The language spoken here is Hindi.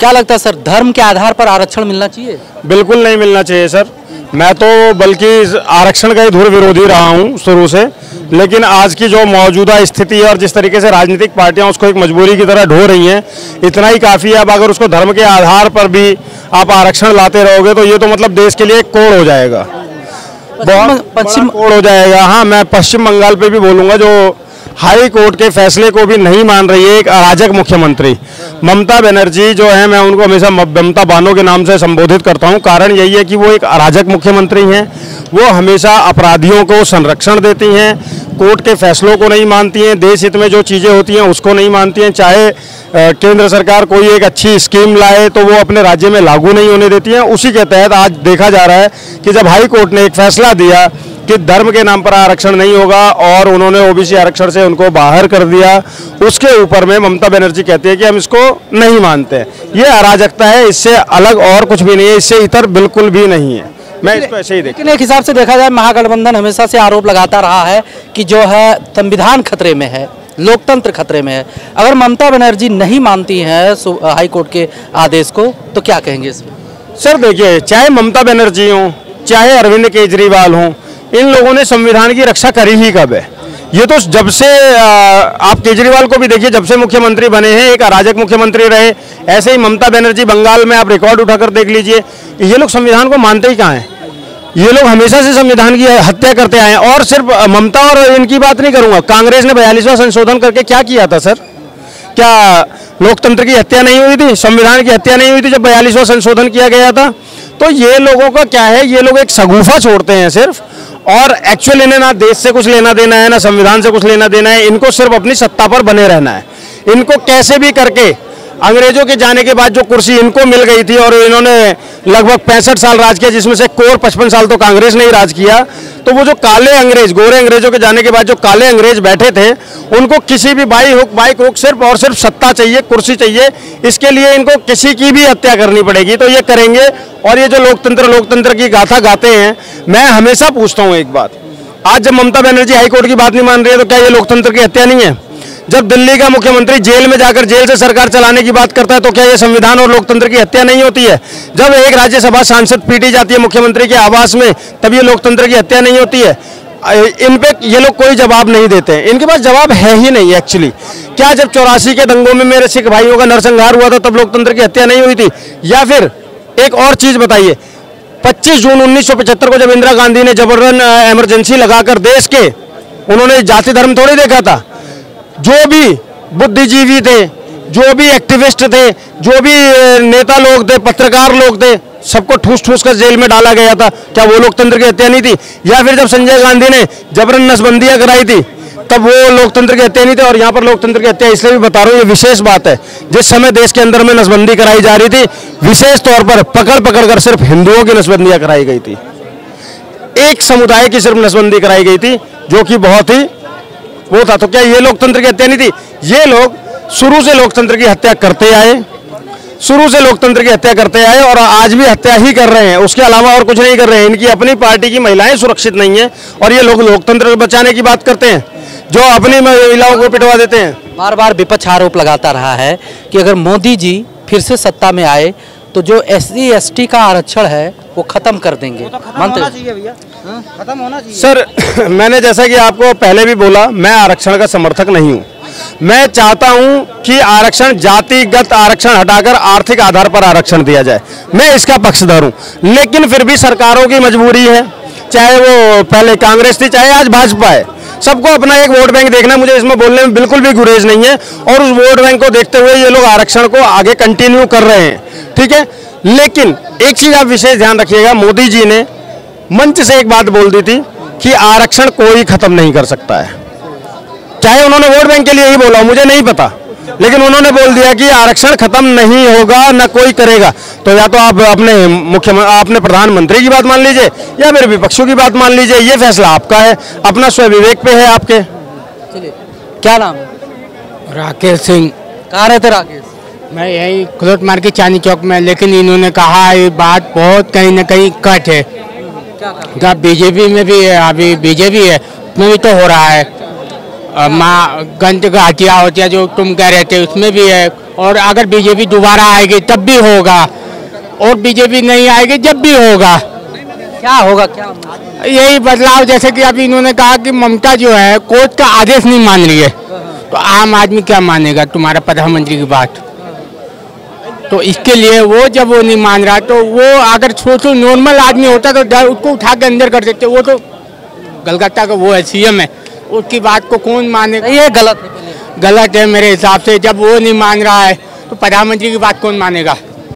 क्या लगता है सर, धर्म के आधार पर आरक्षण मिलना चाहिए? बिल्कुल नहीं मिलना चाहिए सर। मैं तो बल्कि आरक्षण का ही धुर विरोधी रहा हूं शुरू से, लेकिन आज की जो मौजूदा स्थिति है और जिस तरीके से राजनीतिक पार्टियां उसको एक मजबूरी की तरह ढो रही हैं, इतना ही काफ़ी है। अब अगर उसको धर्म के आधार पर भी आप आरक्षण लाते रहोगे तो ये तो मतलब देश के लिए एक कोड़ हो जाएगा, पश्चिम कोड़ हो जाएगा। हाँ, मैं पश्चिम बंगाल पे भी बोलूँगा, जो हाई कोर्ट के फैसले को भी नहीं मान रही है एक अराजक मुख्यमंत्री ममता बनर्जी जो है। मैं उनको हमेशा ममता बानो के नाम से संबोधित करता हूं। कारण यही है कि वो एक अराजक मुख्यमंत्री हैं। वो हमेशा अपराधियों को संरक्षण देती हैं, कोर्ट के फैसलों को नहीं मानती हैं, देश हित में जो चीज़ें होती हैं उसको नहीं मानती हैं। चाहे केंद्र सरकार कोई एक अच्छी स्कीम लाए तो वो अपने राज्य में लागू नहीं होने देती हैं। उसी के तहत आज देखा जा रहा है कि जब हाई कोर्ट ने एक फैसला दिया कि धर्म के नाम पर आरक्षण नहीं होगा और उन्होंने ओबीसी आरक्षण से उनको बाहर कर दिया, उसके ऊपर में ममता बनर्जी कहती है कि हम इसको नहीं मानते हैं। ये अराजकता है, इससे अलग और कुछ भी नहीं है, इससे इतर बिल्कुल भी नहीं है। मैं इसको ऐसे ही लेकिन एक हिसाब से देखा जाए, महागठबंधन हमेशा से आरोप लगाता रहा है कि जो है संविधान खतरे में है, लोकतंत्र खतरे में है। अगर ममता बनर्जी नहीं मानती हैं हाई कोर्ट के आदेश को तो क्या कहेंगे इसमें? सर देखिए, चाहे ममता बनर्जी हो चाहे अरविंद केजरीवाल हो, इन लोगों ने संविधान की रक्षा करी ही कब है? ये तो जब से आप केजरीवाल को भी देखिए, जब से मुख्यमंत्री बने हैं एक अराजक मुख्यमंत्री रहे। ऐसे ही ममता बनर्जी बंगाल में आप रिकॉर्ड उठाकर देख लीजिए, ये लोग संविधान को मानते ही कहाँ हैं। ये लोग हमेशा से संविधान की हत्या करते आए हैं। और सिर्फ ममता और इनकी बात नहीं करूंगा, कांग्रेस ने 42वां संशोधन करके क्या किया था सर? क्या लोकतंत्र की हत्या नहीं हुई थी? संविधान की हत्या नहीं हुई थी जब 42वां संशोधन किया गया था? तो ये लोगों का क्या है, ये लोग एक शगुफा छोड़ते हैं सिर्फ, और एक्चुअली इन्हें ना देश से कुछ लेना देना है ना संविधान से कुछ लेना देना है। इनको सिर्फ अपनी सत्ता पर बने रहना है। इनको कैसे भी करके अंग्रेजों के जाने के बाद जो कुर्सी इनको मिल गई थी और इन्होंने लगभग 65 साल राज किया, जिसमें से कोर 55 साल तो कांग्रेस ने ही राज किया, तो वो जो काले अंग्रेज, गोरे अंग्रेजों के जाने के बाद जो काले अंग्रेज बैठे थे, उनको किसी भी बाई हुक सिर्फ और सिर्फ सत्ता चाहिए, कुर्सी चाहिए। इसके लिए इनको किसी की भी हत्या करनी पड़ेगी तो ये करेंगे। और ये जो लोकतंत्र की गाथा गाते हैं, मैं हमेशा पूछता हूँ एक बात, आज जब ममता बनर्जी हाईकोर्ट की बात नहीं मान रही है तो क्या ये लोकतंत्र की हत्या नहीं है? जब दिल्ली का मुख्यमंत्री जेल में जाकर जेल से सरकार चलाने की बात करता है तो क्या ये संविधान और लोकतंत्र की हत्या नहीं होती है? जब एक राज्यसभा सांसद पीटी जाती है मुख्यमंत्री के आवास में, तब ये लोकतंत्र की हत्या नहीं होती है? इन पे ये लोग कोई जवाब नहीं देते हैं, इनके पास जवाब है ही नहीं एक्चुअली। क्या जब 84 के दंगों में मेरे सिख भाइयों का नरसंहार हुआ था तब लोकतंत्र की हत्या नहीं हुई थी? या फिर एक और चीज बताइए, 25 जून 1975 को जब इंदिरा गांधी ने जबरन इमरजेंसी लगाकर देश के, उन्होंने जाति धर्म थोड़ी देखा था। जो भी बुद्धिजीवी थे, जो भी एक्टिविस्ट थे, जो भी नेता लोग थे, पत्रकार लोग थे, सबको ठूस ठूस कर जेल में डाला गया था। क्या वो लोकतंत्र की हत्या नहीं थी? या फिर जब संजय गांधी ने जबरन नसबंदियां कराई थी तब वो लोकतंत्र की हत्या नहीं थी? और यहाँ पर लोकतंत्र की हत्या इसलिए भी बता रहा हूँ, ये विशेष बात है, जिस समय देश के अंदर में नसबंदी कराई जा रही थी, विशेष तौर पर पकड़ पकड़ कर सिर्फ हिंदुओं की नसबंदियां कराई गई थी। एक समुदाय की सिर्फ नसबंदी कराई गई थी जो कि बहुत ही वो था। तो क्या ये लोकतंत्र की हत्या नहीं थी? ये लोग शुरू से लोकतंत्र की हत्या करते आए, शुरू से लोकतंत्र की हत्या करते आए और आज भी हत्या ही कर रहे हैं, उसके अलावा और कुछ नहीं कर रहे हैं। इनकी अपनी पार्टी की महिलाएं सुरक्षित नहीं है और ये लोग लोकतंत्र बचाने की बात करते हैं, जो अपनी महिलाओं को पिटवा देते हैं। बार बार विपक्ष आरोप लगाता रहा है कि अगर मोदी जी फिर से सत्ता में आए तो जो SC ST का आरक्षण है वो खत्म कर देंगे। खत्म होना चाहिए भैया, खत्म होना चाहिए। सर मैंने जैसा कि आपको पहले भी बोला, मैं आरक्षण का समर्थक नहीं हूँ। मैं चाहता हूं कि आरक्षण, जातिगत आरक्षण हटाकर आर्थिक आधार पर आरक्षण दिया जाए, मैं इसका पक्षधर हूं। लेकिन फिर भी सरकारों की मजबूरी है, चाहे वो पहले कांग्रेस थी चाहे आज भाजपा है, सबको अपना एक वोट बैंक देखना। मुझे इसमें बोलने में बिल्कुल भी गुरेज नहीं है और उस वोट बैंक को देखते हुए ये लोग आरक्षण को आगे कंटिन्यू कर रहे हैं, ठीक है। लेकिन एक चीज आप विशेष ध्यान रखिएगा, मोदी जी ने मंच से एक बात बोल दी थी कि आरक्षण कोई खत्म नहीं कर सकता है। चाहे उन्होंने वोट बैंक के लिए ही बोला, मुझे नहीं पता, लेकिन उन्होंने बोल दिया कि आरक्षण खत्म नहीं होगा, ना कोई करेगा। तो या तो आप अपने प्रधानमंत्री की बात मान लीजिए या फिर विपक्षों की बात मान लीजिए, ये फैसला आपका है, अपना स्वविवेक पे है आपके। चलिए, क्या नाम है? राकेश सिंह। कहाँ रहते राकेश? मैं यही खुलत मार्केट चांदनी चौक में। लेकिन इन्होंने कहा ये बात बहुत कहीं ना कहीं कट है। क्या बीजेपी में भी है, अभी बीजेपी है उसमें भी तो हो रहा है। माँ गंज का हटिया होती है जो तुम कह रहे थे, उसमें भी है। और अगर बीजेपी दोबारा आएगी तब भी होगा, और बीजेपी नहीं आएगी जब भी होगा। क्या होगा, क्या यही बदलाव, जैसे कि अभी इन्होंने कहा कि ममता जो है कोर्ट का आदेश नहीं मान रही है, तो आम आदमी क्या मानेगा तुम्हारा प्रधानमंत्री की बात? तो इसके लिए वो जब वो नहीं मान रहा, तो वो अगर सोचो नॉर्मल आदमी होता तो डर उसको उठा के अंदर कर देते। वो तो कलकत्ता का वो है, सीएम है, उसकी बात को कौन मानेगा? ये गलत है, गलत है मेरे हिसाब से। जब वो नहीं मान रहा है तो प्रधानमंत्री की बात कौन मानेगा?